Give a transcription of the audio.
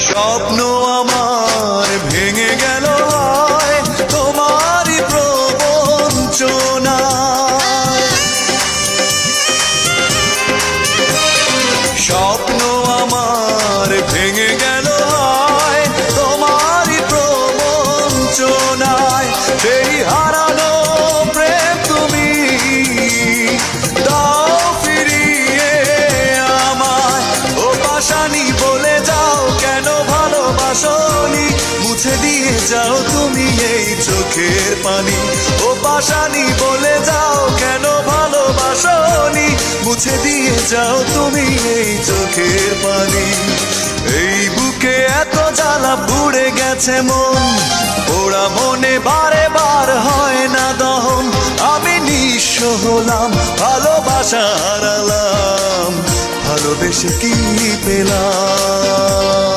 স্বপ্ন আমার ভেঙে গেল হয় তোমারই প্রবঞ্চনা। স্বপ্ন আমার ভেঙে গেল হয় তোমারই প্রবঞ্চনায়। সেই হারানো প্রেম তুমি দাও ফিরিয়ে আমায়। ও পাশানি বলে যাও কেন ভালোবাসনি, মুছে দিয়ে যাও তুমি এই চোখের পানি। ও পাশানি বলে যাও কেন ভালোবাসনি, মুছে দিয়ে যাও তুমি এই চোখের পানি। এই বুকে এত জ্বালা পুড়ে গেছে মন, ওরা মনে বারে বার হয় না দহন। আমি নিঃস্ব হলাম, ভালোবাসা হারালাম, ভালোবেসে কি পেলাম।